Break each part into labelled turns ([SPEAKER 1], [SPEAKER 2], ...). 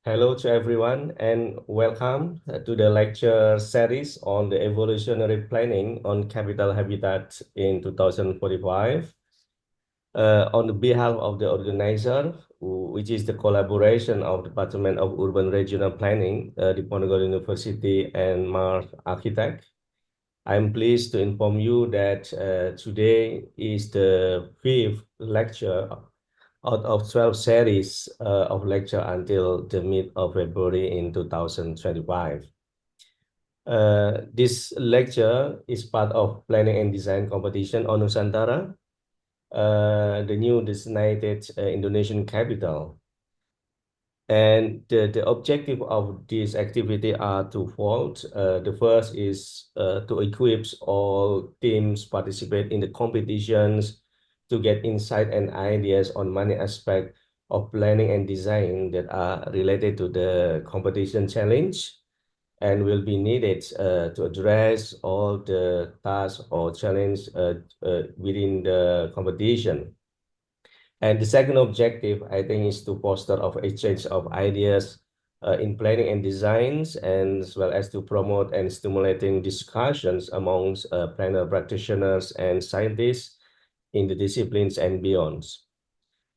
[SPEAKER 1] Hello to everyone and welcome to the lecture series on the evolutionary planning on capital habitat in 2045. On behalf of the organizer, which is the collaboration of Department of Urban Regional Planning, Diponegoro University and Mars Architect, I'm pleased to inform you that today is the fifth lecture out of 12 series of lecture until the mid of February in 2025. This lecture is part of planning and design competition on Nusantara, the new designated Indonesian capital. And the objective of this activity are twofold. The first is to equip all teams participate in the competitions to get insight and ideas on many aspects of planning and design that are related to the competition challenge and will be needed to address all the tasks or challenge within the competition. And the second objective, I think, is to foster of exchange of ideas in planning and designs, and as well as to promote and stimulating discussions amongst planner practitioners and scientists in the disciplines and beyonds.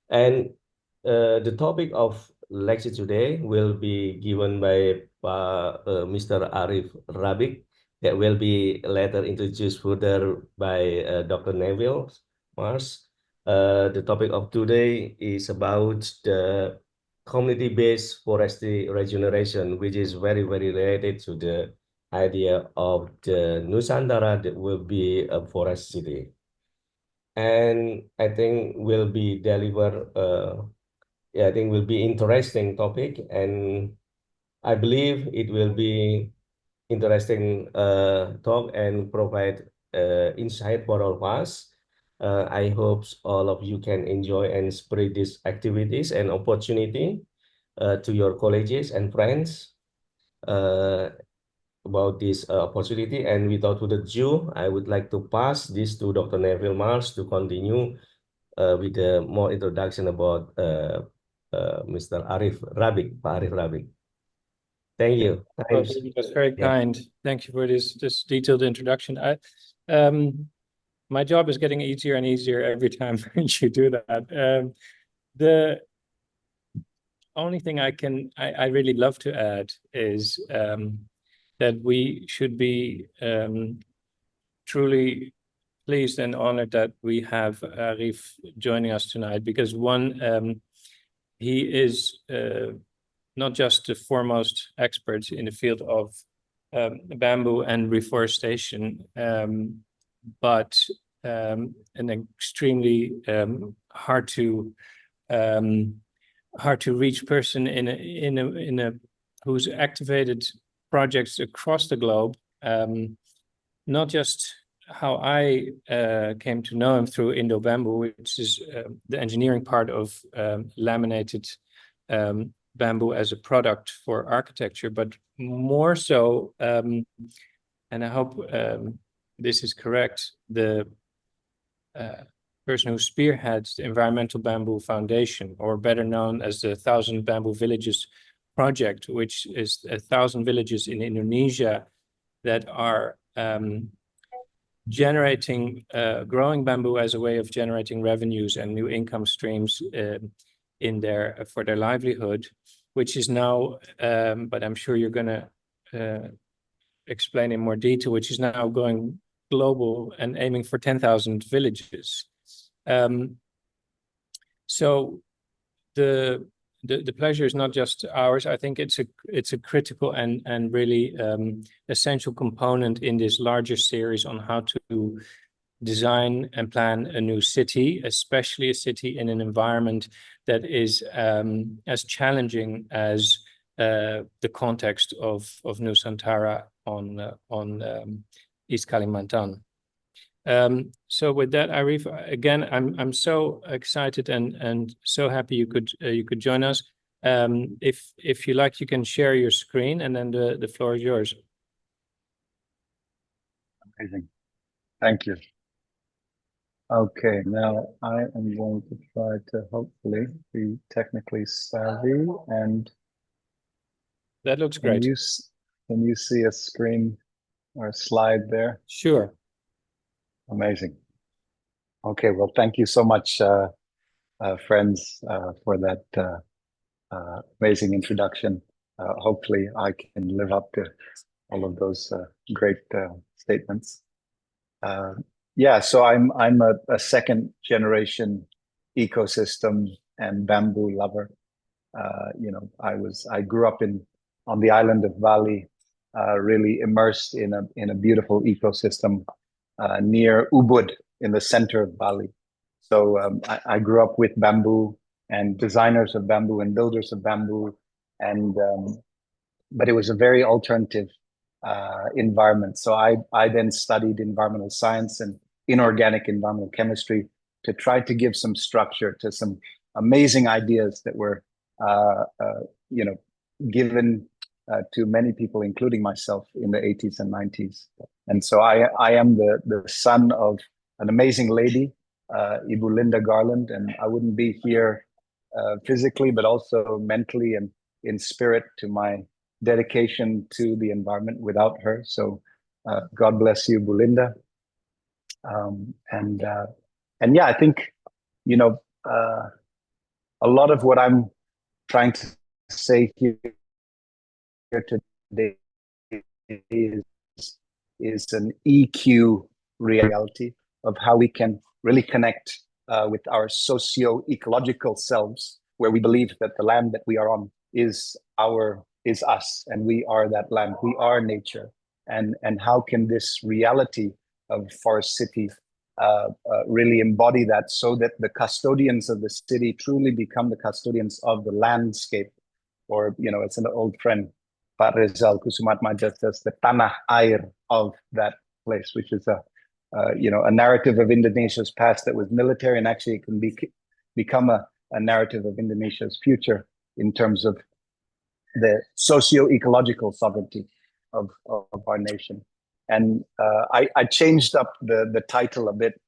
[SPEAKER 1] And the topic of lecture today will be given by Mr. Arief Rabik, that will be later introduced further by Dr. Neville Mars. The topic of today is about the community-based forestry regeneration, which is very, very related to the idea of the Nusantara that will be a forest city. And I think will be delivered, I think will be interesting topic, and I believe it will be interesting talk and provide insight for all of us. I hope all of you can enjoy and spread these activities and opportunity to your colleagues and friends about this opportunity. And without further ado, I would like to pass this to Dr. Neville Mars to continue with more introduction about Mr. Arief Rabik, Pak Arief Rabik. Thank you.
[SPEAKER 2] That's very kind. Thank you for this detailed introduction. My job is getting easier and easier every time you do that. The only thing I really love to add is that we should be truly pleased and honored that we have Arief joining us tonight, because one, he is not just the foremost expert in the field of bamboo and reforestation, but an extremely hard to reach person in a who's activated projects across the globe. Not just how I came to know him through Indobamboo, which is the engineering part of laminated bamboo as a product for architecture, but more so, and I hope this is correct, the person who spearheads the Environmental Bamboo Foundation, or better known as the 1,000 Bamboo Villages project, which is 1,000 villages in Indonesia that are generating, growing bamboo as a way of generating revenues and new income streams for their livelihood, which is now, but I'm sure you're going to explain in more detail, which is now going global and aiming for 10,000 villages. So the pleasure is not just ours. I think it's a critical and really essential component in this larger series on how to design and plan a new city, especially a city in an environment that is as challenging as the context of Nusantara on East Kalimantan. So with that, Arief, again, I'm so excited and so happy you could join us. If you like, you can share your screen, and then the floor is yours.
[SPEAKER 3] Amazing. Thank you. Okay, now I am going to try to hopefully be technically savvy and
[SPEAKER 2] That looks
[SPEAKER 3] Can
[SPEAKER 2] great.
[SPEAKER 3] can you see a screen or a slide there?
[SPEAKER 2] Sure.
[SPEAKER 3] Amazing. Okay, well, thank you so much, friends, for that amazing introduction. Hopefully I can live up to all of those great statements. Yeah, so I'm a second generation ecosystem and bamboo lover. You know, I grew up on the island of Bali, really immersed in a beautiful ecosystem near Ubud in the center of Bali. So I grew up with bamboo and designers of bamboo and builders of bamboo, and but it was a very alternative environment. So I then studied environmental science and inorganic environmental chemistry to try to give some structure to some amazing ideas that were you know, given to many people, including myself, in the 80s and 90s. And so I am the son of an amazing lady, Ibu Linda Garland, and I wouldn't be here physically, but also mentally and in spirit to my dedication to the environment without her. So God bless you, Belinda. And yeah, I think, you know, a lot of what I'm trying to say here today is an EQ reality of how we can really connect with our socio-ecological selves, where we believe that the land that we are on is us, and we are that land, we are nature. And how can this reality of Forest City really embody that, so that the custodians of the city truly become the custodians of the landscape? Or, you know, it's an old friend, Pak Rizal Kusumatma, just as the tanah air of that place, which is you know, a narrative of Indonesia's past that was military, and actually it can become a narrative of Indonesia's future in terms of the socio-ecological sovereignty of our nation. And I changed up the title a bit,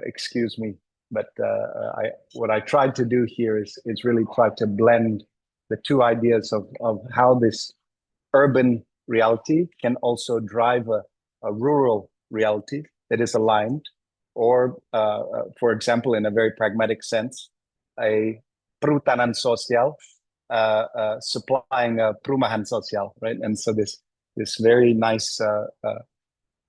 [SPEAKER 3] excuse me, but what I tried to do here is really try to blend the two ideas of how this urban reality can also drive a rural reality that is aligned, or for example, in a very pragmatic sense, a perhutanan sosial supplying a perumahan sosial, right? And so this very nice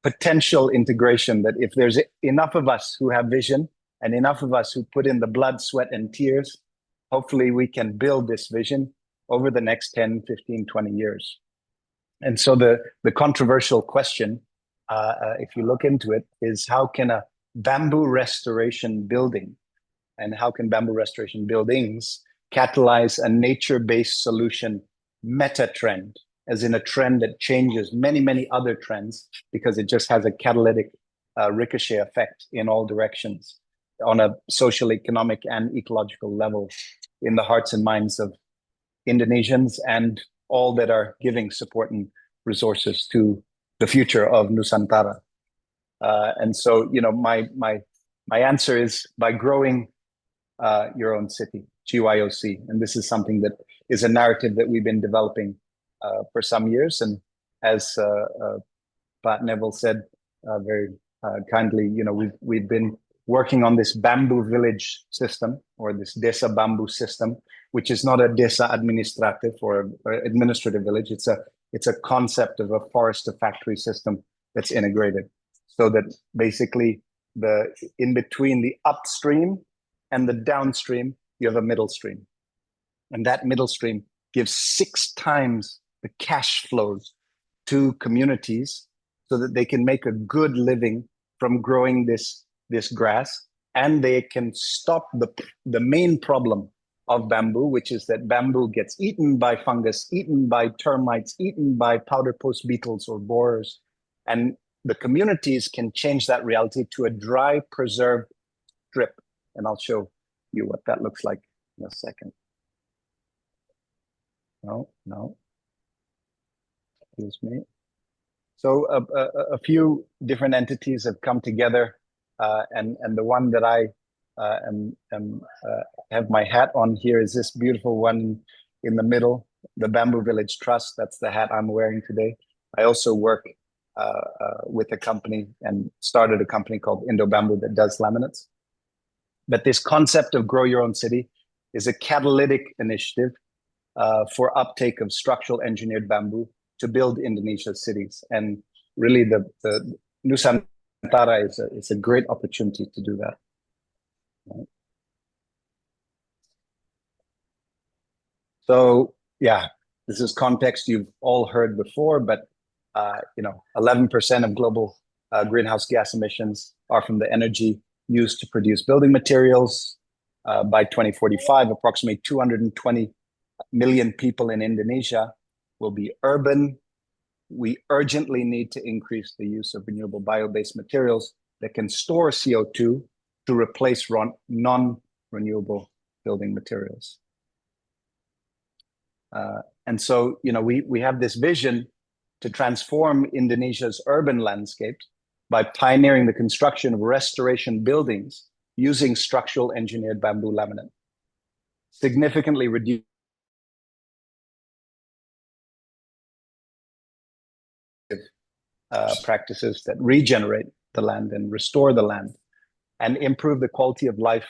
[SPEAKER 3] potential integration, that if there's enough of us who have vision and enough of us who put in the blood, sweat, and tears, hopefully we can build this vision over the next 10, 15, 20 years. And so the controversial question, if you look into it, is how can a bamboo restoration building and how can bamboo restoration buildings catalyze a nature-based solution meta trend, as in a trend that changes many, many other trends, because it just has a catalytic ricochet effect in all directions on a social, economic, and ecological level in the hearts and minds of Indonesians and all that are giving support and resources to the future of Nusantara. And so, you know, my answer is by growing your own city, GYOC. And this is something that is a narrative that we've been developing for some years. And as Pat Neville said very kindly, you know, we've been working on this bamboo village system, or this desa bamboo system, which is not a desa administrative or administrative village. It's a concept of a forest to factory system that's integrated, so that basically in between the upstream and the downstream, you have a middle stream. And that middle stream gives 6 times the cash flows to communities, so that they can make a good living from growing this grass, and they can stop the main problem of bamboo, which is that bamboo gets eaten by fungus, eaten by termites, eaten by powder post beetles or borers. And the communities can change that reality to a dry preserved strip. And I'll show you what that looks like in a second. No. Excuse me. So a few different entities have come together, and the one that I have my hat on here is this beautiful one in the middle, the Bamboo Village Trust. That's the hat I'm wearing today. I also work with a company and started a company called Indobamboo that does laminates. But this concept of grow your own city is a catalytic initiative for uptake of structural engineered bamboo to build Indonesia's cities. And really the Nusantara is a great opportunity to do that. Right. So yeah, this is context you've all heard before, but 11% of global greenhouse gas emissions are from the energy used to produce building materials. By 2045, approximately 220 million people in Indonesia will be urban. We urgently need to increase the use of renewable bio-based materials that can store CO2 to replace non-renewable building materials. And so, we have this vision to transform Indonesia's urban landscape by pioneering the construction of restoration buildings using structural engineered bamboo laminate, significantly reduce practices that regenerate the land and restore the land and improve the quality of life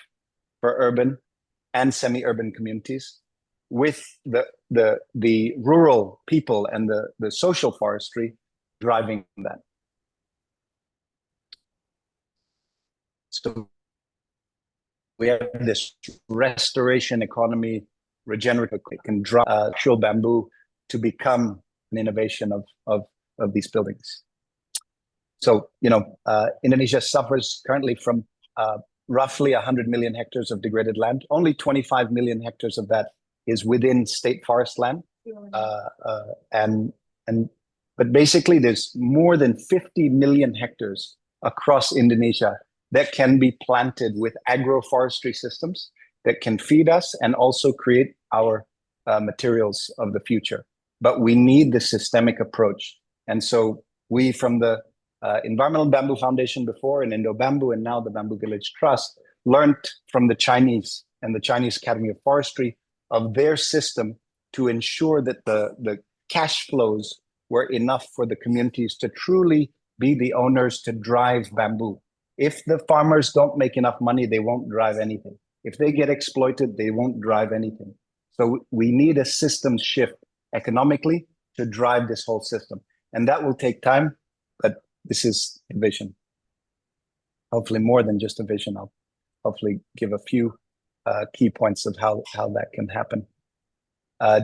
[SPEAKER 3] for urban and semi-urban communities, with the rural people and the social forestry driving that. So we have this restoration economy, regenerative, can drive actual bamboo to become an innovation of these buildings. So, Indonesia suffers currently from roughly 100 million hectares of degraded land. Only 25 million hectares of that is within state forest land. But basically there's more than 50 million hectares across Indonesia that can be planted with agroforestry systems that can feed us and also create our materials of the future. But we need the systemic approach. And so we, from the Environmental Bamboo Foundation before, and Indobamboo, and now the Bamboo Village Trust, learned from the Chinese and the Chinese Academy of Forestry of their system to ensure that the cash flows were enough for the communities to truly be the owners to drive bamboo. If the farmers don't make enough money, they won't drive anything. If they get exploited, they won't drive anything. So we need a system shift economically to drive this whole system. And that will take time, but this is a vision. Hopefully more than just a vision. I'll hopefully give a few key points of how that can happen.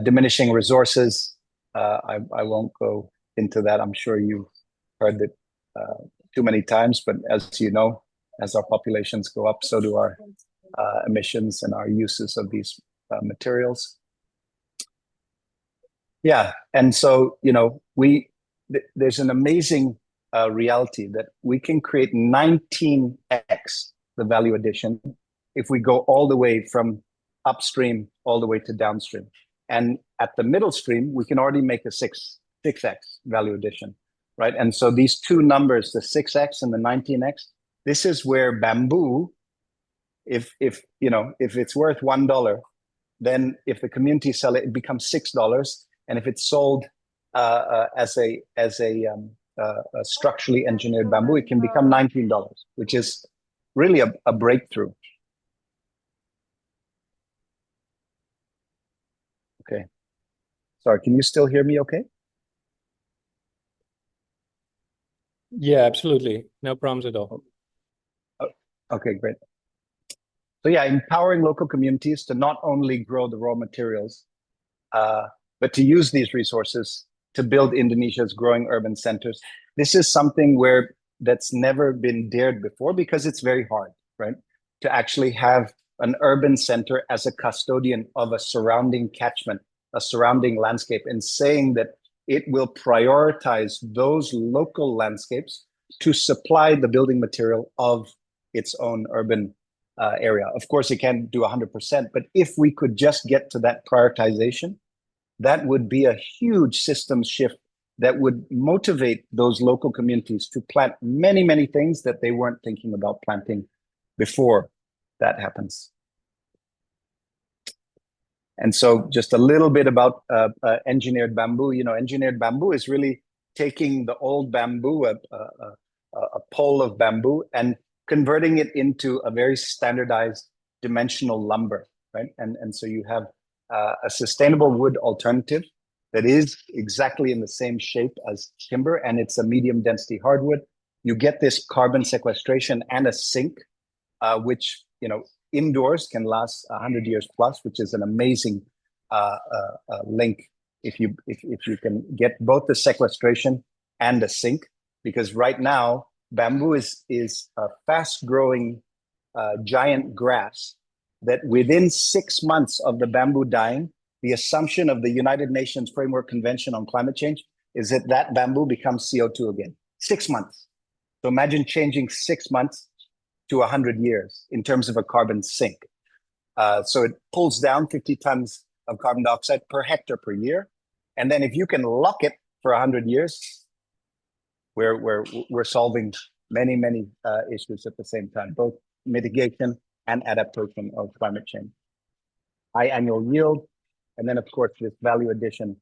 [SPEAKER 3] Diminishing resources, I won't go into that. I'm sure you heard it too many times, but as you know, as our populations go up, so do our emissions and our uses of these materials. Yeah, and so, there's an amazing reality that we can create 19x the value addition if we go all the way from upstream all the way to downstream. And at the middle stream, we can already make a 6x value addition, right? And so these two numbers, the 6x and the 19x, this is where bamboo, if it's worth $1, then if the community sell it, it becomes $6. And if it's sold as a structurally engineered bamboo, it can become $19, which is really a breakthrough. Okay. Sorry, can you still hear me okay?
[SPEAKER 2] Yeah, absolutely. No problems at all.
[SPEAKER 3] Okay, great. So yeah, empowering local communities to not only grow the raw materials, but to use these resources to build Indonesia's growing urban centers. This is something that's never been dared before because it's very hard, right? To actually have an urban center as a custodian of a surrounding catchment, a surrounding landscape, and saying that it will prioritize those local landscapes to supply the building material of its own urban area. Of course, it can't do 100%, but if we could just get to that prioritization, that would be a huge system shift that would motivate those local communities to plant many, many things that they weren't thinking about planting before that happens. And so just a little bit about engineered bamboo. Engineered bamboo is really taking the old bamboo, a pole of bamboo, and converting it into a very standardized dimensional lumber, right? And so you have a sustainable wood alternative that is exactly in the same shape as timber, and it's a medium density hardwood. You get this carbon sequestration and a sink, which indoors can last 100 years plus, which is an amazing link if you can get both the sequestration and the sink, because right now bamboo is a fast growing giant grass that within 6 months of the bamboo dying, the assumption of the United Nations Framework Convention on Climate Change is that bamboo becomes CO2 again. 6 months. So imagine changing 6 months to 100 years in terms of a carbon sink. So it pulls down 50 tons of carbon dioxide per hectare per year. And then if you can lock it for 100 years, we're solving many issues at the same time, both mitigation and adaptation of climate change. High annual yield, and then of course this value addition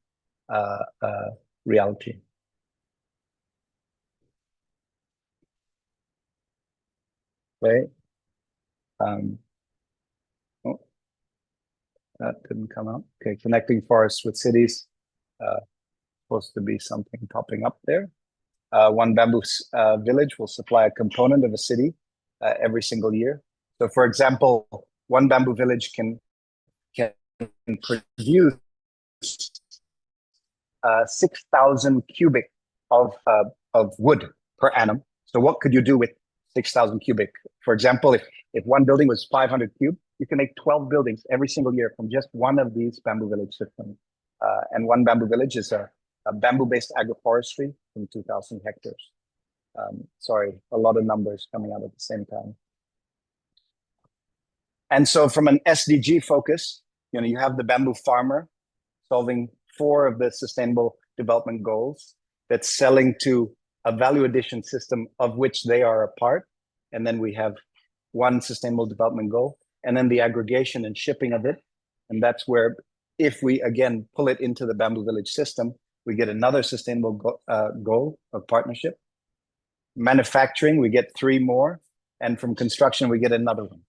[SPEAKER 3] reality. Okay. That didn't come out. Okay, connecting forests with cities. Supposed to be something popping up there. One bamboo village will supply a component of a city every single year. So for example, one bamboo village can produce 6,000 cubic of wood per annum. So what could you do with 6,000 cubic? For example, if one building was 500 cube, you can make 12 buildings every single year from just one of these bamboo village systems. And one bamboo village is a bamboo-based agroforestry from 2,000 hectares. Sorry, a lot of numbers coming out at the same time. And so from an SDG focus, you have the bamboo farmer solving 4 of the sustainable development goals that's selling to a value addition system of which they are a part. And then we have 1 sustainable development goal, and then the aggregation and shipping of it. And that's where, if we again pull it into the bamboo village system, we get another sustainable goal of partnership. Manufacturing, we get 3 more. And from construction, we get another one.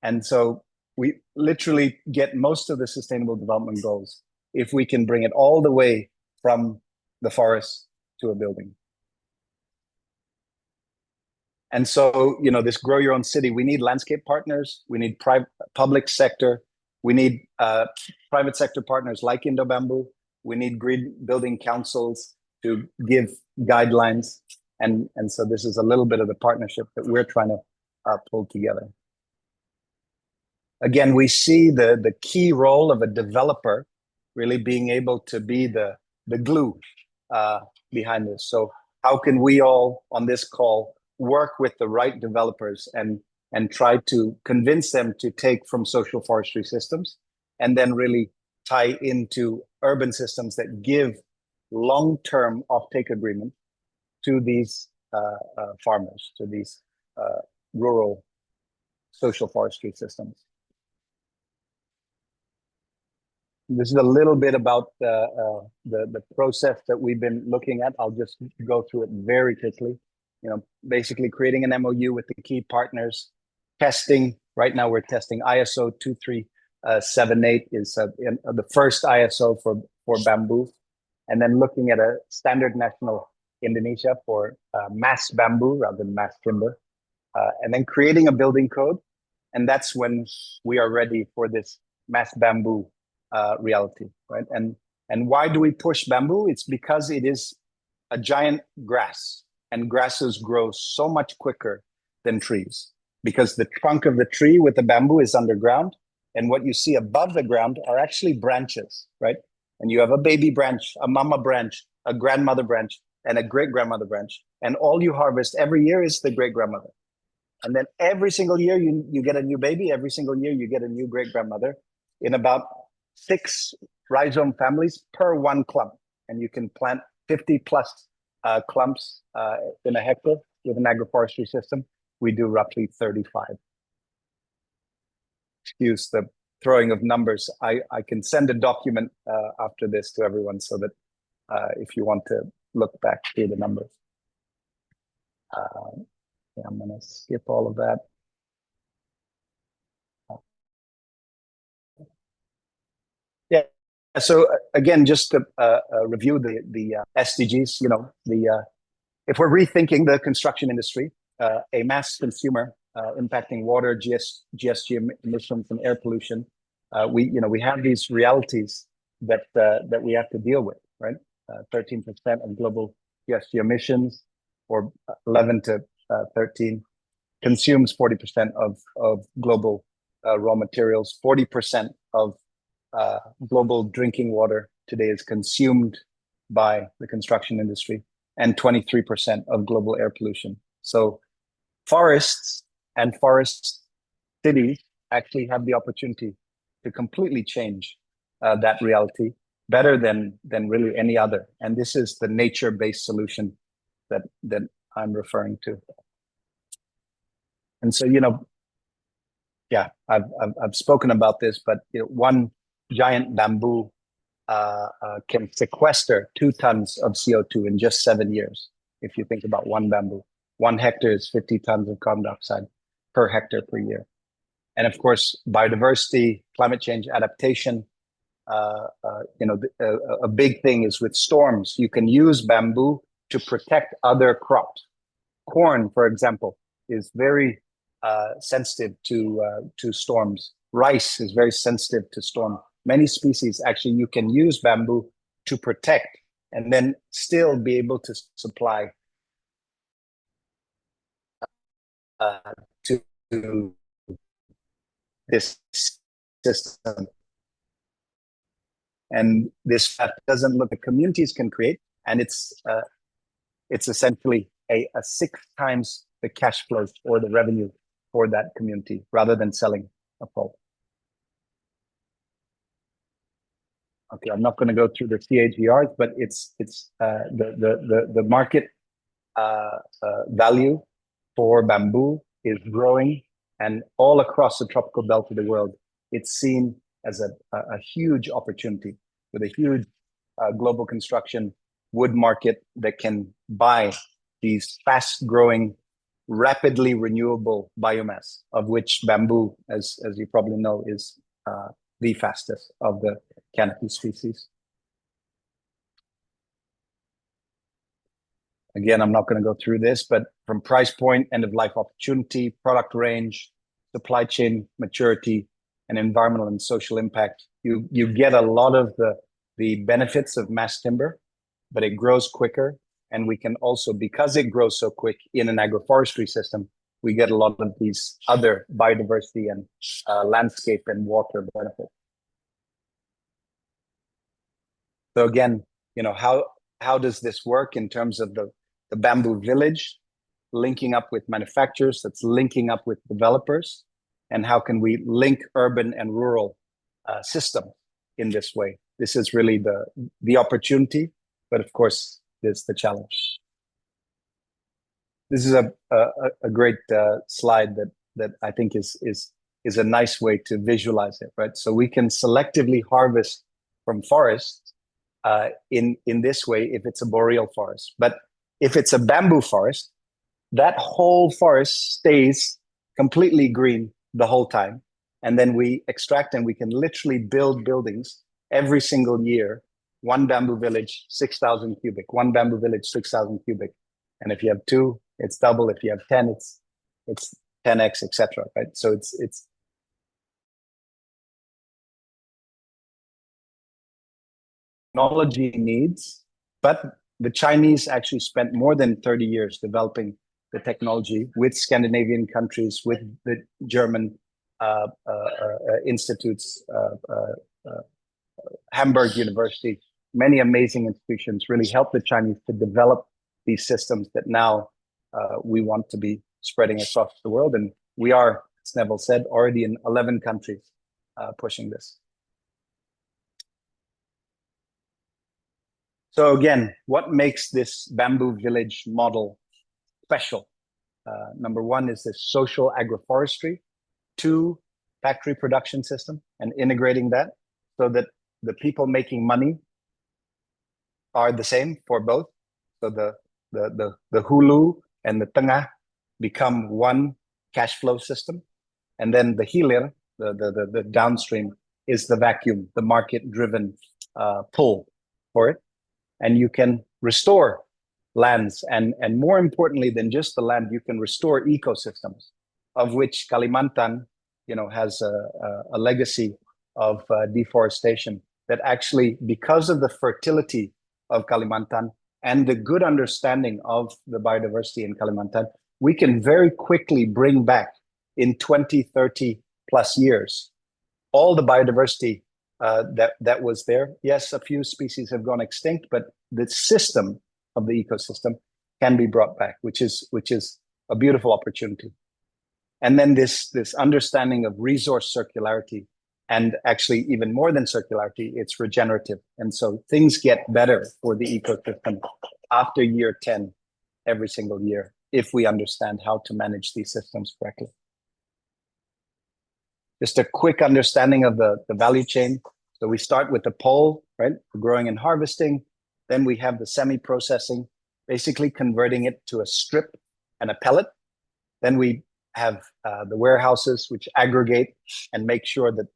[SPEAKER 3] And so we literally get most of the sustainable development goals if we can bring it all the way from the forest to a building. And so, this grow your own city, we need landscape partners, we need public sector, we need private sector partners like Indobamboo, we need green building councils to give guidelines. And so this is a little bit of the partnership that we're trying to pull together. Again, we see the key role of a developer really being able to be the glue behind this. So how can we all on this call work with the right developers and try to convince them to take from social forestry systems and then really tie into urban systems that give long-term offtake agreement to these farmers, to these rural social forestry systems. This is a little bit about the process that we've been looking at. I'll just go through it very quickly. Basically creating an MOU with the key partners, testing. Right now we're testing ISO 2378 is the first ISO for bamboo, and then looking at a standard national Indonesia for mass bamboo rather than mass timber, and then creating a building code. And that's when we are ready for this mass bamboo reality, right? And why do we push bamboo? It's because it is a giant grass, and grasses grow so much quicker than trees because the trunk of the tree with the bamboo is underground, and what you see above the ground are actually branches, right? And you have a baby branch, a mama branch, a grandmother branch, and a great-grandmother branch, and all you harvest every year is the great-grandmother. And then every single year you get a new baby, every single year you get a new great-grandmother in about 6 rhizome families per 1 clump. And you can plant 50 plus clumps in a hectare with an agroforestry system. We do roughly 35. Excuse the throwing of numbers. I can send a document after this to everyone so that if you want to look back through the numbers. Yeah, I'm going to skip all of that. Yeah. So again, just to review the SDGs, you know, if we're rethinking the construction industry, a mass consumer impacting water, GSG emissions, and air pollution, we have these realities that we have to deal with, right? 13% of global GSG emissions, or 11 to 13, consumes 40% of global raw materials. 40% of global drinking water today is consumed by the construction industry, and 23% of global air pollution. So forests and forest cities actually have the opportunity to completely change that reality better than really any other. And this is the nature-based solution that I'm referring to. And so, you know, yeah, I've spoken about this, but you know, one giant bamboo can sequester 2 tons of CO2 in just 7 years. If you think about one bamboo, 1 hectare is 50 tons of carbon dioxide per hectare per year. And of course, biodiversity, climate change adaptation. You know, a big thing is with storms. You can use bamboo to protect other crops. Corn, for example, is very sensitive to storms. Rice is very sensitive to storm. Many species, actually, you can use bamboo to protect and then still be able to supply to this system. And this doesn't look at communities can create, and it's essentially a 6 times the cash flows or the revenue for that community rather than selling a pulp. Okay, I'm not going to go through the CAGRs, but it's the market value for bamboo is growing, and all across the tropical belt of the world, it's seen as a huge opportunity with a huge global construction wood market that can buy these fast-growing, rapidly renewable biomass, of which bamboo, as you probably know, is the fastest of the canopy species. Again, I'm not going to go through this, but from price point, end of life opportunity, product range, supply chain maturity, and environmental and social impact, you get a lot of the benefits of mass timber, but it grows quicker. And we can also, because it grows so quick in an agroforestry system, we get a lot of these other biodiversity and landscape and water benefits. So again, you know, how does this work in terms of the bamboo village linking up with manufacturers, that's linking up with developers, and how can we link urban and rural systems in this way? This is really the opportunity, but of course, there's the challenge. This is a great slide that I think is a nice way to visualize it, right? So we can selectively harvest from forests in this way if it's a boreal forest. But if it's a bamboo forest, that whole forest stays completely green the whole time. And then we extract and we can literally build buildings every single year. 1 bamboo village, 6,000 cubic. 1 bamboo village, 6,000 cubic. And if you have 2, it's double. If you have 10, it's 10x, etc. Right? So it's technology needs, but the Chinese actually spent more than 30 years developing the technology with Scandinavian countries, with the German institutes, Hamburg University, many amazing institutions really helped the Chinese to develop these systems that now we want to be spreading across the world. And we are, as Neville said, already in 11 countries pushing this. So again, what makes this bamboo village model special? Number 1 is this social agroforestry. 2, factory production system and integrating that so that the people making money are the same for both. So the hulu and the tengah become one cash flow system. And then the hilir, the downstream, is the vacuum, the market-driven pull for it. And you can restore lands, and more importantly than just the land, you can restore ecosystems, of which Kalimantan, has a legacy of deforestation that actually, because of the fertility of Kalimantan and the good understanding of the biodiversity in Kalimantan, we can very quickly bring back in 20, 30 plus years all the biodiversity that was there. Yes, a few species have gone extinct, but the system of the ecosystem can be brought back, which is a beautiful opportunity. And then this understanding of resource circularity, and actually even more than circularity, it's regenerative. And so things get better for the ecosystem after year 10 every single year, if we understand how to manage these systems correctly. Just a quick understanding of the value chain. So we start with the pole, right? Growing and harvesting. Then we have the semi-processing, basically converting it to a strip and a pellet. Then we have the warehouses, which aggregate and make sure that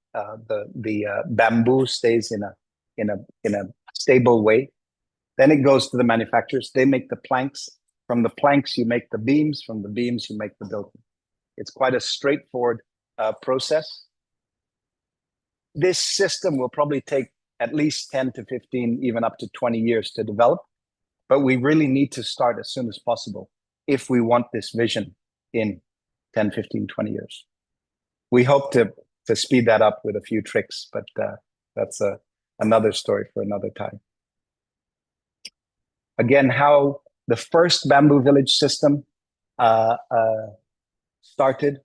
[SPEAKER 3] the bamboo stays in a stable way. Then it goes to the manufacturers. They make the planks. From the planks, you make the beams. From the beams, you make the building. It's quite a straightforward process. This system will probably take at least 10 to 15, even up to 20 years to develop. But we really need to start as soon as possible if we want this vision in 10, 15, 20 years. We hope to speed that up with a few tricks, but that's another story for another time. Again, how the first bamboo village system started.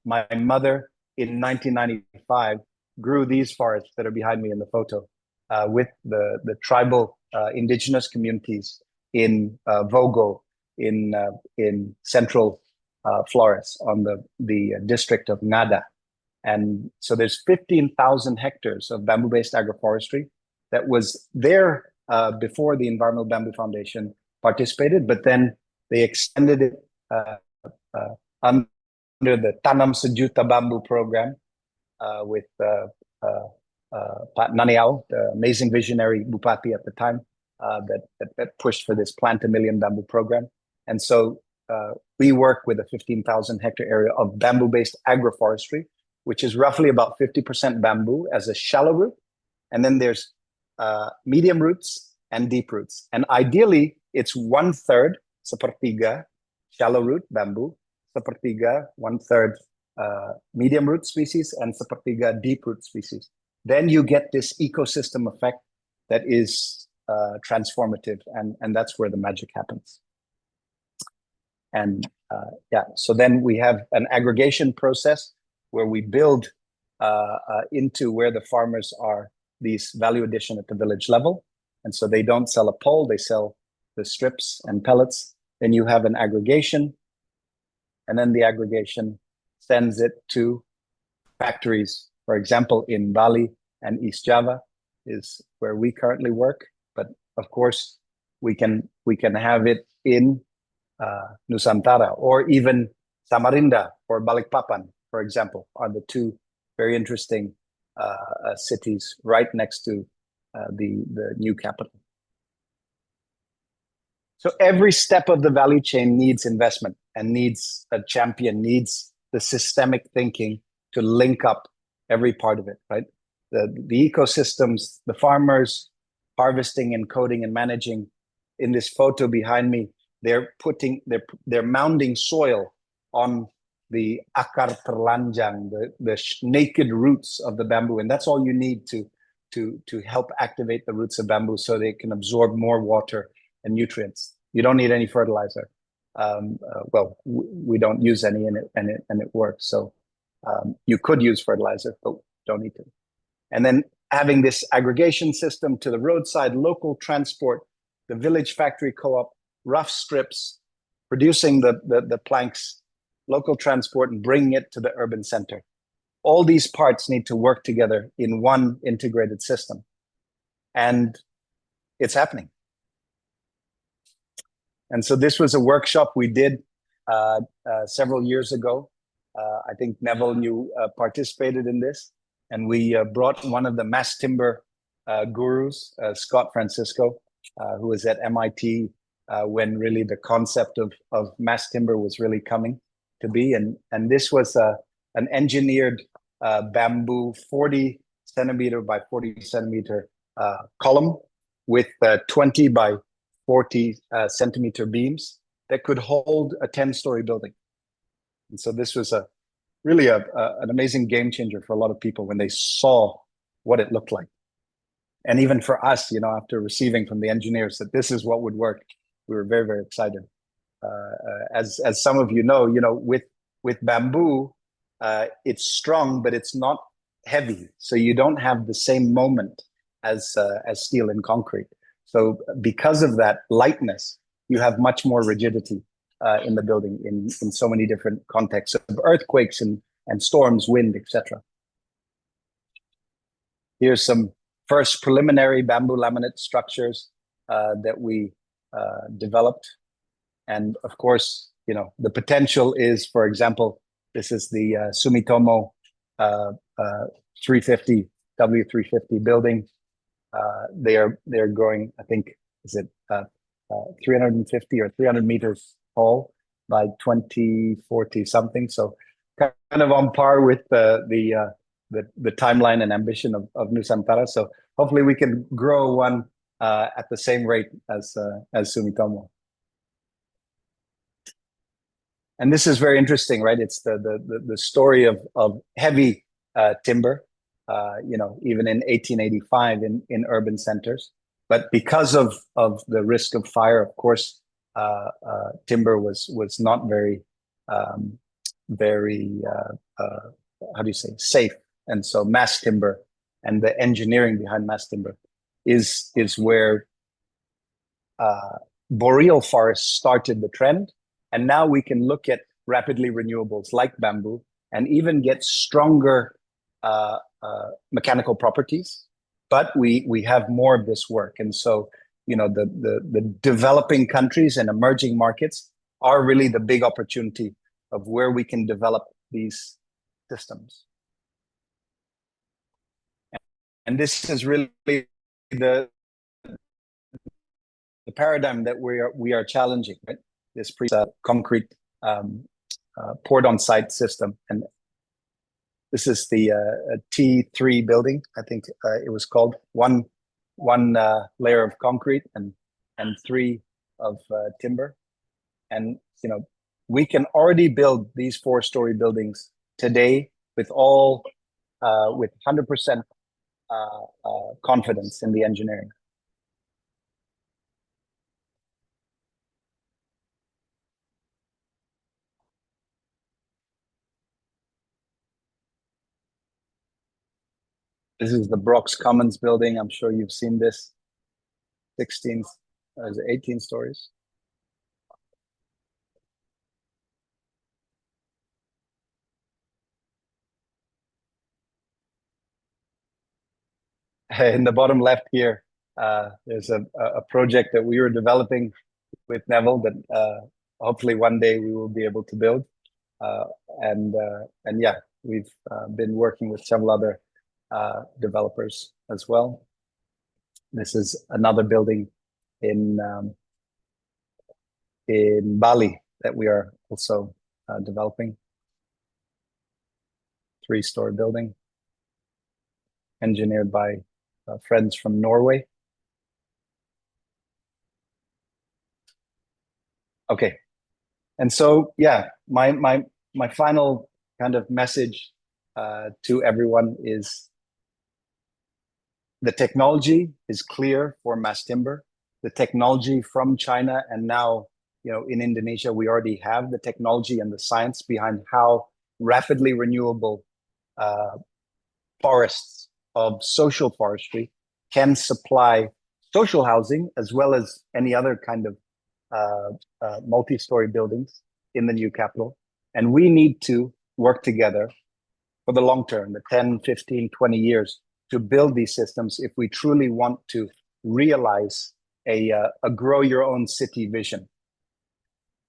[SPEAKER 3] My mother in 1995 grew these forests that are behind me in the photo with the tribal indigenous communities in Vogo in central Flores on the district of Ngada. And so there's 15,000 hectares of bamboo-based agroforestry that was there before the Environmental Bamboo Foundation participated, but then they extended it under the Tanam Sejuta Bamboo program with Pak Naniao, the amazing visionary Bupati at the time, that pushed for this Plant a Million Bamboo program. And so we work with a 15,000 hectare area of bamboo-based agroforestry, which is roughly about 50% bamboo as a shallow root. And then there's medium roots and deep roots. And ideally, it's 1/3 sepertiga shallow root bamboo, sepertiga 1/3 medium root species, and sepertiga deep root species. Then you get this ecosystem effect that is transformative, and that's where the magic happens. And so then we have an aggregation process where we build into where the farmers are these value addition at the village level. And so they don't sell a pole, they sell the strips and pellets. Then you have an aggregation, and then the aggregation sends it to factories. For example, in Bali and East Java is where we currently work. But of course, we can have it in Nusantara, or even Samarinda or Balikpapan, for example, are the two very interesting cities right next to the new capital. So every step of the value chain needs investment and needs a champion, needs the systemic thinking to link up every part of it, right? The ecosystems, the farmers harvesting and coding and managing. In this photo behind me, they're mounding soil on the akar terlanjang, the naked roots of the bamboo, and that's all you need to help activate the roots of bamboo so they can absorb more water and nutrients. You don't need any fertilizer. Well, we don't use any in it, and it works. So you could use fertilizer, but don't need to. And then having this aggregation system to the roadside, local transport, the village factory co-op, rough strips, producing the planks, local transport, and bringing it to the urban center. all these parts need to work together in one integrated system. And it's happening. And so this was a workshop we did several years ago. I think Neville, you participated in this. And we brought one of the mass timber gurus, Scott Francisco, who was at MIT when really the concept of mass timber was really coming to be. And this was an engineered bamboo 40 centimeter by 40 centimeter column with 20 by 40 centimeter beams that could hold a 10-story building. And so this was really an amazing game changer for a lot of people when they saw what it looked like. And even for us, you know, after receiving from the engineers that this is what would work, we were very, very excited. As some of you know, with bamboo, it's strong, but it's not heavy. So you don't have the same moment as steel and concrete. So because of that lightness, you have much more rigidity in the building in so many different contexts of earthquakes and storms, wind, etc. Here's some first preliminary bamboo laminate structures that we developed. And of course, you know, the potential is, for example, this is the Sumitomo 350 W350 building. They're growing, I think, is it 350 or 300 meters tall by 2040 something. So kind of on par with the timeline and ambition of Nusantara. So hopefully we can grow one at the same rate as Sumitomo. And this is very interesting, right? It's the story of heavy timber, you know, even in 1885 in urban centers. But because of the risk of fire, of course, timber was not very, how do you say, safe. And so mass timber and the engineering behind mass timber is where boreal forests started the trend. And now we can look at rapidly renewables like bamboo and even get stronger mechanical properties. But we have more of this work. And so, you know, the developing countries and emerging markets are really the big opportunity of where we can develop these systems. And this is really the paradigm that we are challenging, right? This concrete poured on site system. And this is the T3 building, I think it was called. One layer of concrete and 3 of timber. And, you know, we can already build these 4-story buildings today with 100% confidence in the engineering. This is the Brox Commons building. I'm sure you've seen this. 18 stories. In the bottom left here, there's a project that we were developing with Neville that hopefully one day we will be able to build. And yeah, we've been working with several other developers as well. This is another building in Bali that we are also developing. 3-story building, engineered by friends from Norway. Okay, and so yeah, my final kind of message to everyone is the technology is clear for mass timber. The technology from China and now, you know, in Indonesia, we already have the technology and the science behind how rapidly renewable forests of social forestry can supply social housing as well as any other kind of multi-story buildings in the new capital. And we need to work together for the long term, the 10, 15, 20 years, to build these systems if we truly want to realize a grow your own city vision.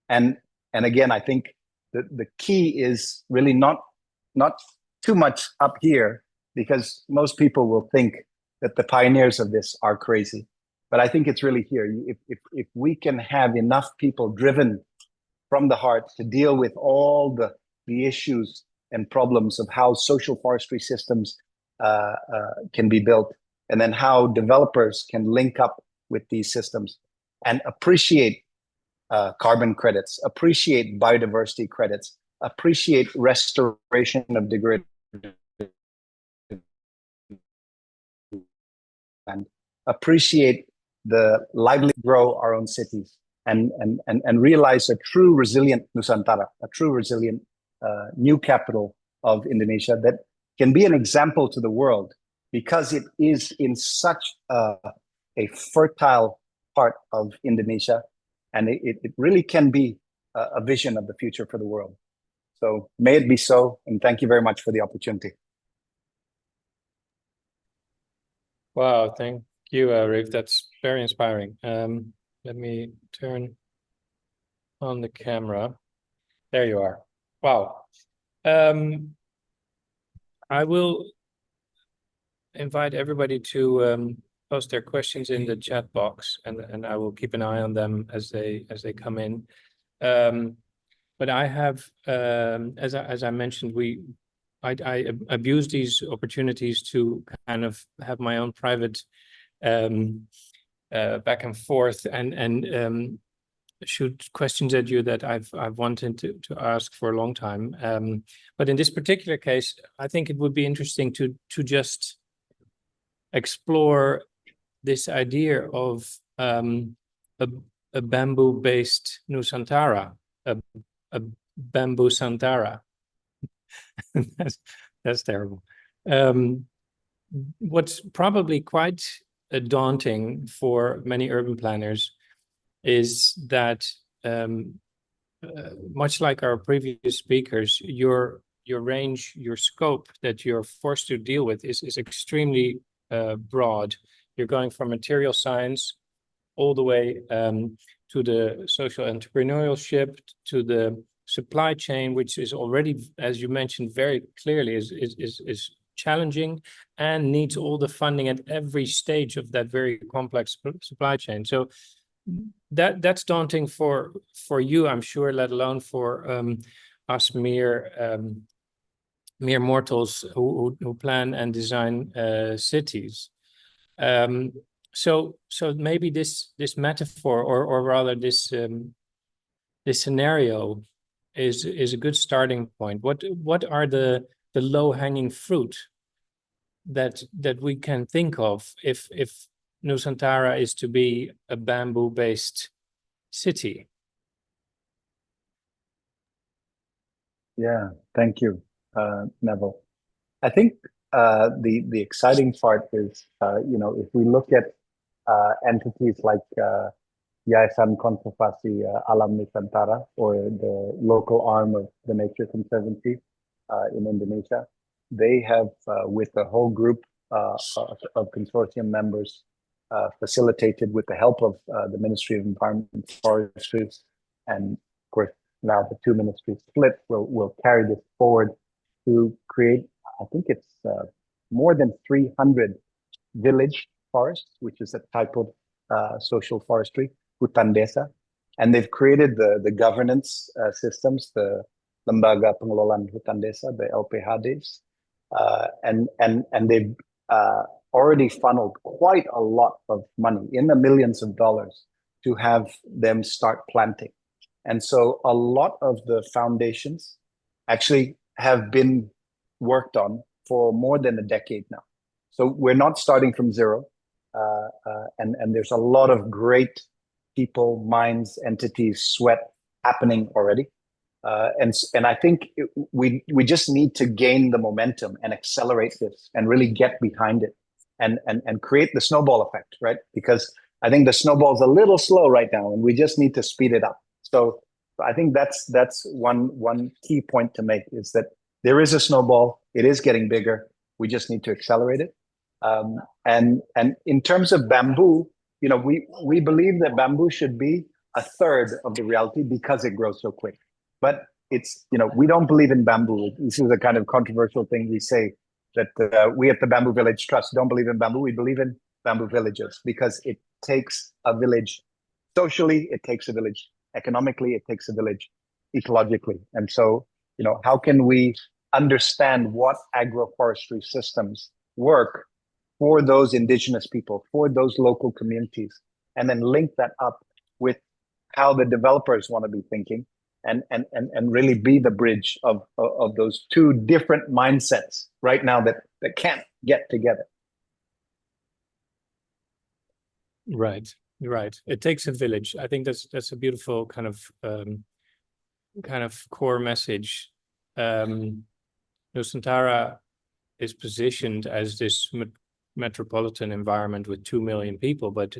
[SPEAKER 3] And again, I think the key is really not too much up here, because most people will think that the pioneers of this are crazy. But I think it's really here. If we can have enough people driven from the heart to deal with all the issues and problems of how social forestry systems can be built, and then how developers can link up with these systems and appreciate carbon credits, appreciate biodiversity credits, appreciate restoration of degraded land, appreciate the lively grow our own cities, and realize a true resilient Nusantara, a true resilient new capital of Indonesia that can be an example to the world, because it is in such a fertile part of Indonesia, and it really can be a vision of the future for the world. So may it be so, and thank you very much for the opportunity.
[SPEAKER 2] Wow, thank you, Arief. That's very inspiring. Let me turn on the camera. There you are. Wow. I will invite everybody to post their questions in the chat box, and I will keep an eye on them as they come in. But I have, as I mentioned, I abuse these opportunities to kind of have my own private back and forth and shoot questions at you that I've wanted to ask for a long time. But in this particular case, I think it would be interesting to just explore this idea of a bamboo-based Nusantara, a bamboo Santara. that's terrible. What's probably quite daunting for many urban planners is that, much like our previous speakers, your range, your scope that you're forced to deal with is extremely broad. You're going from material science all the way to the social entrepreneurship, to the supply chain, which is already, as you mentioned very clearly, is challenging and needs all the funding at every stage of that very complex supply chain. So that's daunting for you, I'm sure, let alone for us mere mortals who plan and design cities. So maybe this metaphor, or rather this scenario is a good starting point. What are the low-hanging fruit that we can think of if Nusantara is to be a bamboo-based city?
[SPEAKER 3] Yeah, thank you, Neville. I think the exciting part is, if we look at entities like Yayasan Konservasi Alam Nusantara, or the local arm of the Nature Conservancy in Indonesia, they have, with a whole group of consortium members, facilitated with the help of the Ministry of Environment and Forestry, and of course now the two ministries split, will carry this forward to create, I think it's more than 300 village forests, which is a type of social forestry, hutan desa. And they've created the governance systems, the Lembaga Pengelolaan Hutan Desa, the LPHDs, and they've already funneled quite a lot of money, in the millions of dollars, to have them start planting. And so a lot of the foundations actually have been worked on for more than a decade now. So we're not starting from zero, and there's a lot of great people, minds, entities, sweat happening already. And I think we just need to gain the momentum and accelerate this and really get behind it and create the snowball effect, right? Because I think the snowball's a little slow right now, and we just need to speed it up. So I think that's one key point to make, is that there is a snowball. It is getting bigger. We just need to accelerate it. And in terms of bamboo, we believe that bamboo should be a third of the reality because it grows so quick. But it's, we don't believe in bamboo. This is a kind of controversial thing we say, that we at the Bamboo Village Trust don't believe in bamboo. We believe in bamboo villages because it takes a village socially, it takes a village economically, it takes a village ecologically. And so, how can we understand what agroforestry systems work for those indigenous people, for those local communities, and then link that up with how the developers want to be thinking, and really be the bridge of those two different mindsets right now that can't get together.
[SPEAKER 2] Right. It takes a village. I think that's a beautiful kind of core message. Nusantara is positioned as this metropolitan environment with 2 million people, but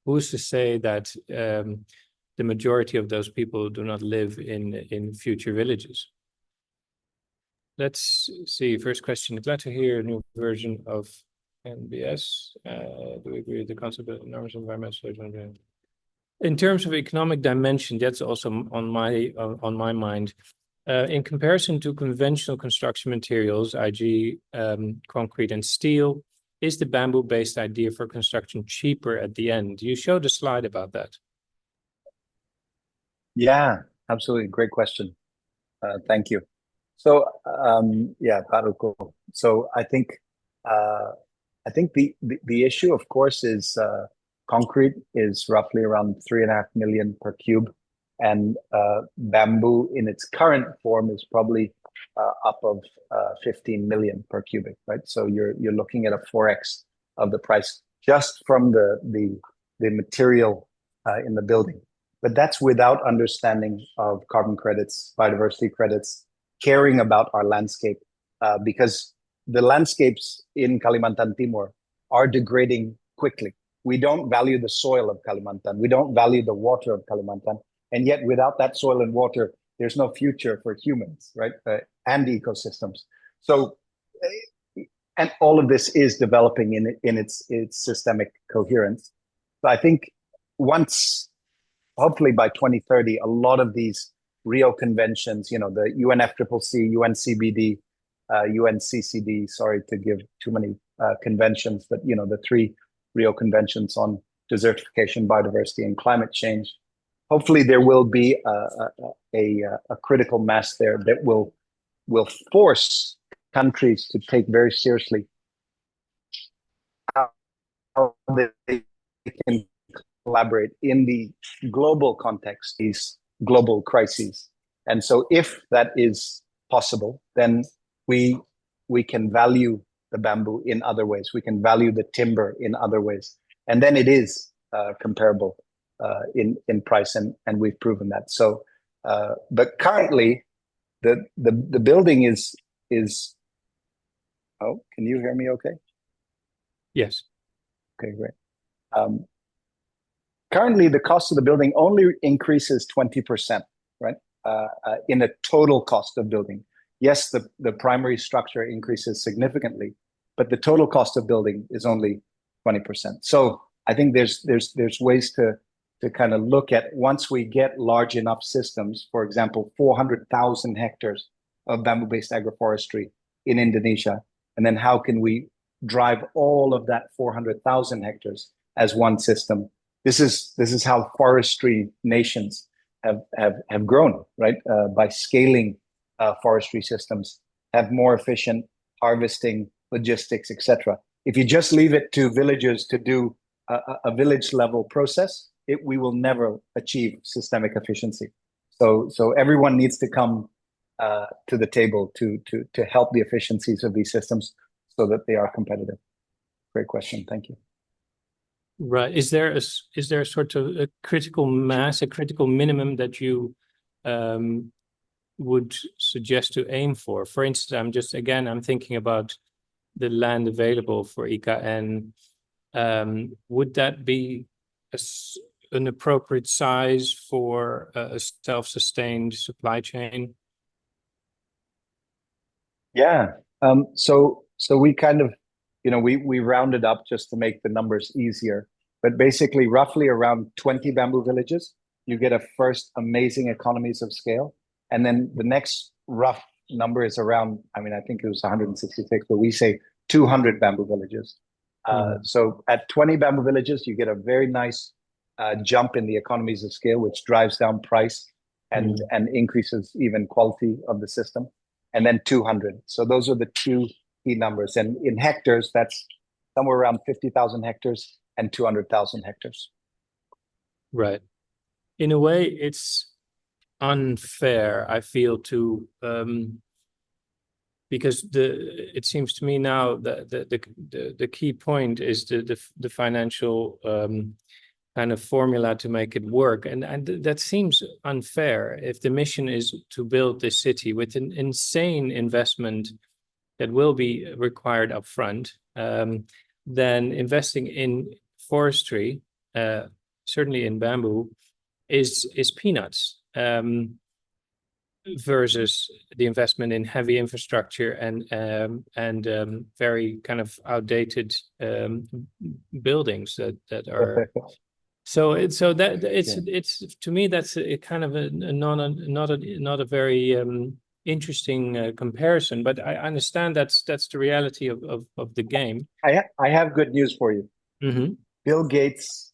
[SPEAKER 2] who's to say that the majority of those people do not live in future villages? Let's see. First question. Glad to hear a new version of NBS. Do we agree with the concept of enormous environmental? In terms of economic dimension, that's also on my mind. In comparison to conventional construction materials, i.e. concrete and steel, is the bamboo-based idea for construction cheaper at the end? You showed a slide about that.
[SPEAKER 3] Yeah, absolutely. Great question. Thank you. So, yeah, Paruko. So I think the issue, of course, is concrete is roughly around 3.5 million per cube, and bamboo in its current form is probably up of 15 million per cubic, right? So you're looking at a 4x of the price just from the material in the building. But that's without understanding of carbon credits, biodiversity credits, caring about our landscape, because the landscapes in Kalimantan Timur are degrading quickly. We don't value the soil of Kalimantan. We don't value the water of Kalimantan. And yet without that soil and water, there's no future for humans, right? And ecosystems. So, and all of this is developing in its systemic coherence. So I think once, hopefully by 2030, a lot of these Rio conventions, the UNFCCC, UNCBD, UNCCD, sorry to give too many conventions, but the 3 Rio conventions on desertification, biodiversity, and climate change. Hopefully there will be a critical mass there that will force countries to take very seriously how they can collaborate in the global context, these global crises. And so if that is possible, then we can value the bamboo in other ways. We can value the timber in other ways. And then it is comparable in price, and we've proven that. So, but currently the building is, oh, can you hear me okay?
[SPEAKER 2] Yes.
[SPEAKER 3] Okay, great. Currently, the cost of the building only increases 20%, right? In a total cost of building. Yes, the primary structure increases significantly, but the total cost of building is only 20%. So I think there's ways to kind of look at, once we get large enough systems, for example, 400,000 hectares of bamboo-based agroforestry in Indonesia, and then how can we drive all of that 400,000 hectares as one system? This is how forestry nations have grown, right? By scaling forestry systems, have more efficient harvesting, logistics, etc. If you just leave it to villagers to do a village level process, we will never achieve systemic efficiency. So everyone needs to come to the table to help the efficiencies of these systems so that they are competitive. Great question. Thank you.
[SPEAKER 2] Right. Is there a sort of a critical mass, a critical minimum that you would suggest to aim for? For instance, I'm thinking about the land available for IKN. Would that be an appropriate size for a self-sustained supply chain?
[SPEAKER 3] Yeah. So we kind of, we rounded up just to make the numbers easier. But basically, roughly around 20 bamboo villages, you get a first amazing economies of scale. And then the next rough number is around, I mean, I think it was 166, but we say 200 bamboo villages. So at 20 bamboo villages, you get a very nice jump in the economies of scale, which drives down price and increases even quality of the system. And then 200. So those are the two key numbers. And in hectares, that's somewhere around 50,000 hectares and 200,000 hectares.
[SPEAKER 2] Right. In a way, it's unfair, I feel, to because it seems to me now that the key point is the financial kind of formula to make it work, and that seems unfair. If the mission is to build this city with an insane investment that will be required upfront, then investing in forestry, certainly in bamboo, is peanuts. Versus the investment in heavy infrastructure and very kind of outdated buildings that are. It's to me that's a kind of not a very interesting comparison, but I understand that's the reality of the game.
[SPEAKER 3] I have good news for you.
[SPEAKER 2] Mm-hmm.
[SPEAKER 3] Bill Gates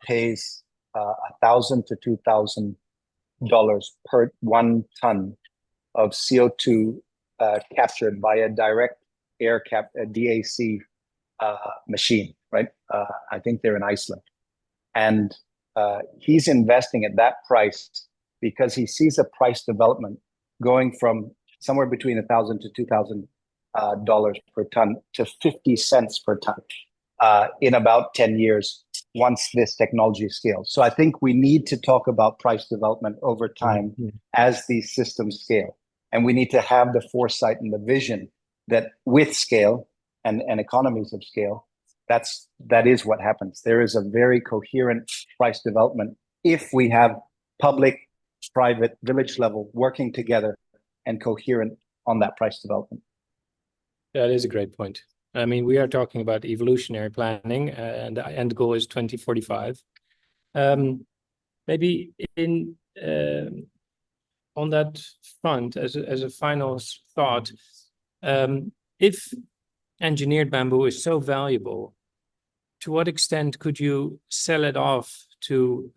[SPEAKER 3] pays $1,000 to $2,000 per 1 ton of CO2 captured by a direct air a DAC machine, right? I think they're in Iceland. And he's investing at that price because he sees a price development going from somewhere between $1,000 to $2,000 per ton to 50 cents per ton in about 10 years once this technology scales. So I think we need to talk about price development over time as these systems scale. And we need to have the foresight and the vision that with scale and economies of scale, that is what happens. There is a very coherent price development if we have public, private, village level working together and coherent on that price development.
[SPEAKER 2] That is a great point. I mean, we are talking about evolutionary planning, and the end goal is 2045. Maybe on that front, as a final thought, if engineered bamboo is so valuable, to what extent could you sell it off to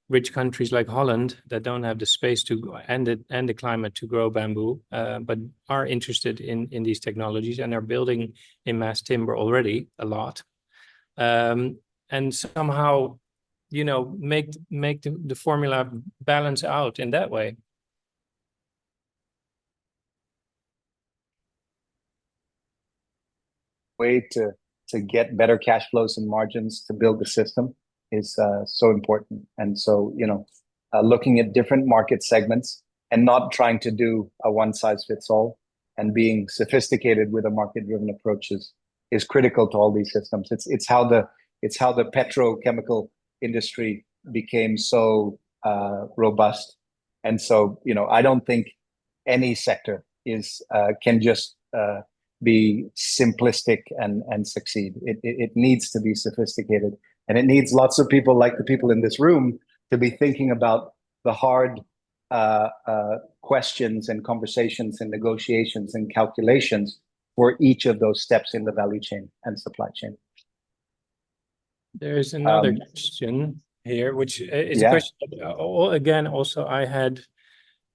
[SPEAKER 2] rich countries like Holland that don't have the space to and the climate to grow bamboo, but are interested in these technologies and are building in mass timber already a lot, and somehow, make the formula balance out in that way?
[SPEAKER 3] Way to get better cash flows and margins to build the system is so important. And so, looking at different market segments and not trying to do a one size fits all, and being sophisticated with a market driven approach is critical to all these systems. It's how the petrochemical industry became so robust. And so, I don't think any sector can just be simplistic and succeed. It needs to be sophisticated, and it needs lots of people like the people in this room to be thinking about the hard questions and conversations and negotiations and calculations for each of those steps in the value chain and supply chain.
[SPEAKER 2] There's another question here, which is a question that, again, also I had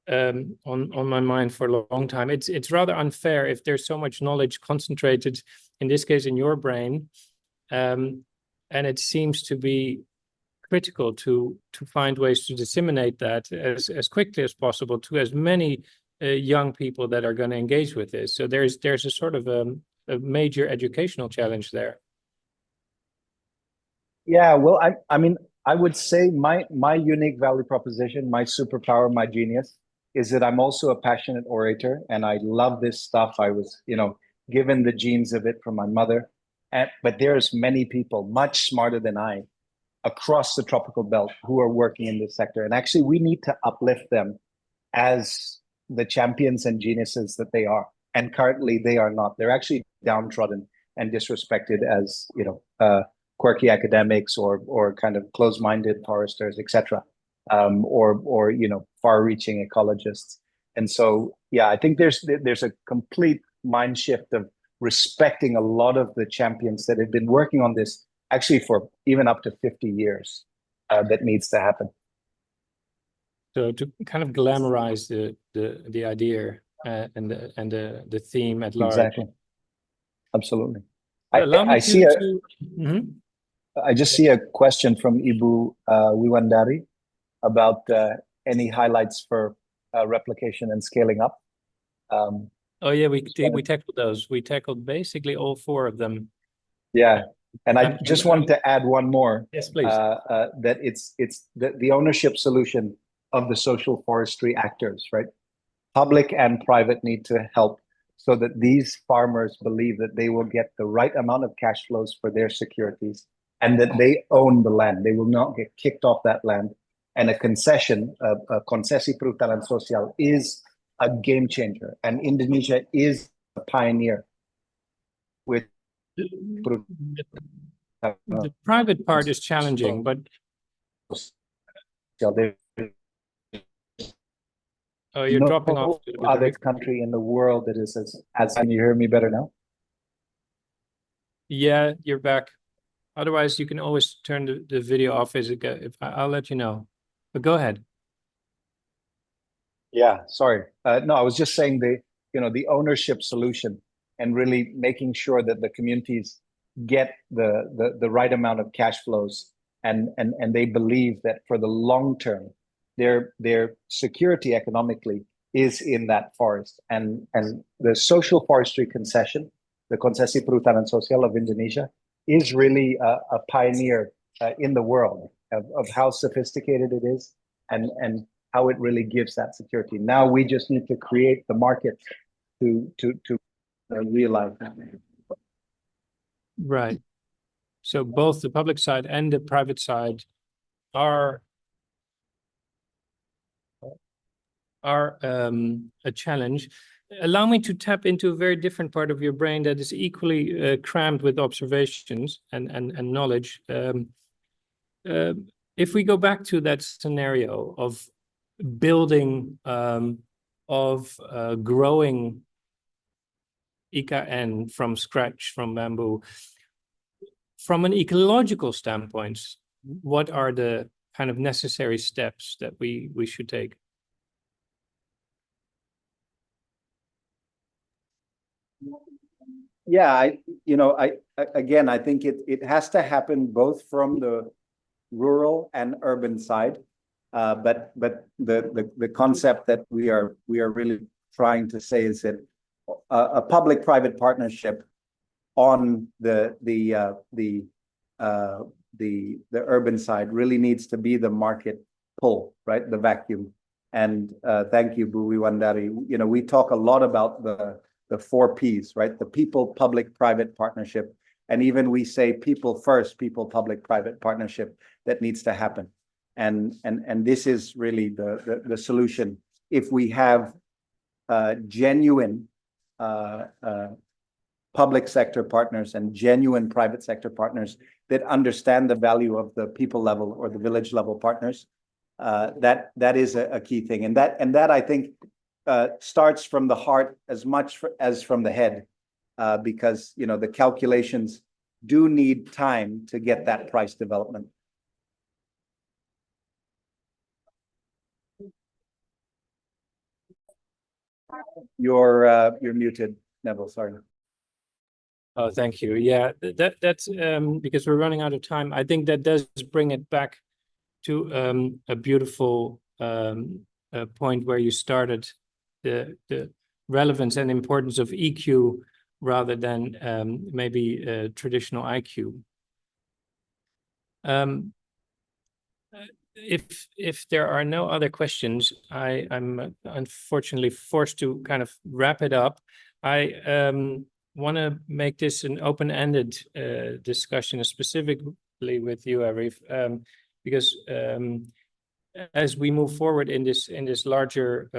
[SPEAKER 2] on my mind for a long time. It's rather unfair if there's so much knowledge concentrated, in this case, in your brain, and it seems to be critical to find ways to disseminate that as quickly as possible to as many young people that are going to engage with this. So there's a sort of a major educational challenge there.
[SPEAKER 3] Yeah, well, I mean, I would say my unique value proposition, my superpower, my genius, is that I'm also a passionate orator, and I love this stuff. I was, given the genes of it from my mother. But there's many people much smarter than I across the tropical belt who are working in this sector. And actually, we need to uplift them as the champions and geniuses that they are. and currently they are not. They're actually downtrodden and disrespected as, quirky academics or kind of closed-minded foresters, etc., or far-reaching ecologists. And so, yeah, I think there's a complete mind shift of respecting a lot of the champions that have been working on this actually for even up to 50 years that needs to happen.
[SPEAKER 2] So to kind of glamorize the idea and the theme at large.
[SPEAKER 3] Exactly. Absolutely.
[SPEAKER 2] Allow me
[SPEAKER 3] I see
[SPEAKER 2] Mhm.
[SPEAKER 3] I just see a question from Ibu Wiwandari about any highlights for replication and scaling up.
[SPEAKER 2] Oh yeah, we tackled those. We tackled basically all four of them.
[SPEAKER 3] Yeah, and I just wanted to add one more.
[SPEAKER 2] Yes, please.
[SPEAKER 3] That it's the ownership solution of the social forestry actors, right? Public and private need to help so that these farmers believe that they will get the right amount of cash flows for their securities and that they own the land. They will not get kicked off that land. And a concession, a concesi perhutanan sosial, is a game changer. And Indonesia is a pioneer with
[SPEAKER 2] the private part is challenging, but oh, you're dropping off.
[SPEAKER 3] No other country in the world that is as. Can you hear me better now?
[SPEAKER 2] Yeah, you're back. Otherwise, you can always turn the video off. If I'll let you know. But go ahead.
[SPEAKER 3] Yeah, sorry. No, I was just saying the ownership solution and really making sure that the communities get the right amount of cash flows and they believe that for the long term, their security economically is in that forest. And the social forestry concession, the Konsesi Perhutanan Sosial of Indonesia, is really a pioneer in the world of how sophisticated it is and how it really gives that security. Now we just need to create the market to realize that.
[SPEAKER 2] Right. So both the public side and the private side are a challenge. Allow me to tap into a very different part of your brain that is equally crammed with observations and knowledge. If we go back to that scenario of building, growing IKN from scratch, from bamboo, from an ecological standpoint, what are the kind of necessary steps that we should take?
[SPEAKER 3] Yeah, I think it has to happen both from the rural and urban side, but the concept that we are really trying to say is that a public-private partnership on the urban side really needs to be the market pull, right? The vacuum. And thank you, Bu Wiwandari. We talk a lot about the 4 Ps, right? The people, public, private partnership. And even we say people first, people, public, private partnership that needs to happen. And this is really the solution. If we have genuine public sector partners and genuine private sector partners that understand the value of the people level or the village level partners, that is a key thing. And that I think starts from the heart as much as from the head, because the calculations do need time to get that price development. You're muted, Neville. Sorry.
[SPEAKER 2] Oh, thank you. Yeah, that's because we're running out of time. I think that does bring it back to a beautiful point where you started, the relevance and importance of EQ rather than maybe traditional IQ. If there are no other questions, I'm unfortunately forced to kind of wrap it up. I want to make this an open-ended discussion, specifically with you, Arief, because as we move forward in this larger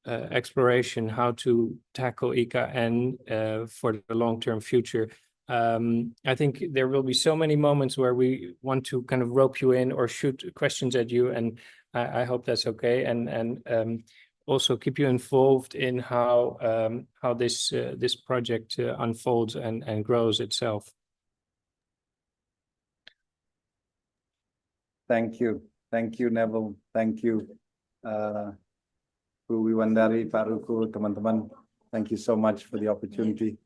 [SPEAKER 2] exploration how to tackle IKN for the long-term future. I think there will be so many moments where we want to kind of rope you in or shoot questions at you, and I hope that's okay, and also keep you involved in how this project unfolds and grows itself.
[SPEAKER 4] Thank you, Neville. Thank you, Bu Wiwandari, Pak Ruku, teman-teman. Thank you so much for the opportunity.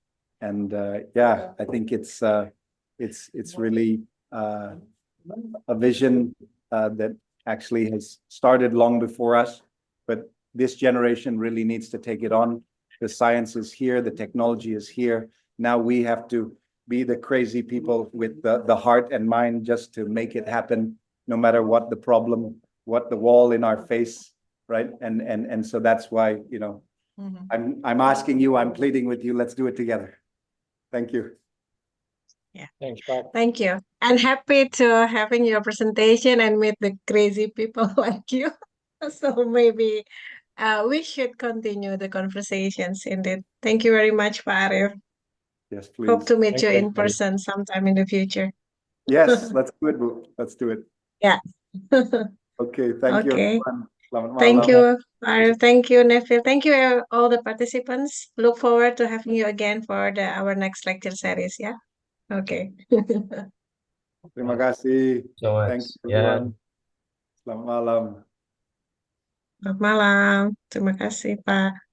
[SPEAKER 4] And yeah, I think it's really a vision that actually has started long before us, but this generation really needs to take it on. The science is here, the technology is here. Now we have to be the crazy people with the heart and mind just to make it happen, no matter what the problem, what the wall in our face, right? And so that's why, you know, I'm asking you, I'm pleading with you, let's do it together. Thank you.
[SPEAKER 5] Yeah.
[SPEAKER 2] Thanks, Pat.
[SPEAKER 5] Thank you. And happy to having your presentation and meet the crazy people like you. So maybe we should continue the conversations indeed. Thank you very much, Pak Arief.
[SPEAKER 4] Yes, please.
[SPEAKER 5] Hope to meet
[SPEAKER 2] Thank
[SPEAKER 5] you
[SPEAKER 2] you.
[SPEAKER 5] in person sometime in the future.
[SPEAKER 4] Yes, let's do it, Bu. Let's do it.
[SPEAKER 5] Yeah.
[SPEAKER 4] Okay, thank you,
[SPEAKER 5] Okay.
[SPEAKER 4] everyone. Selamat
[SPEAKER 5] Thank
[SPEAKER 4] malam.
[SPEAKER 5] you, Pak Arief. Thank you, Neville. Thank you, all the participants. Look forward to having you again for our next lecture series. Yeah. Okay.
[SPEAKER 4] Terima kasih.
[SPEAKER 1] So much.
[SPEAKER 4] Thank you,
[SPEAKER 1] Yeah.
[SPEAKER 4] everyone. Selamat malam.
[SPEAKER 5] Selamat malam. Terima kasih, Pak.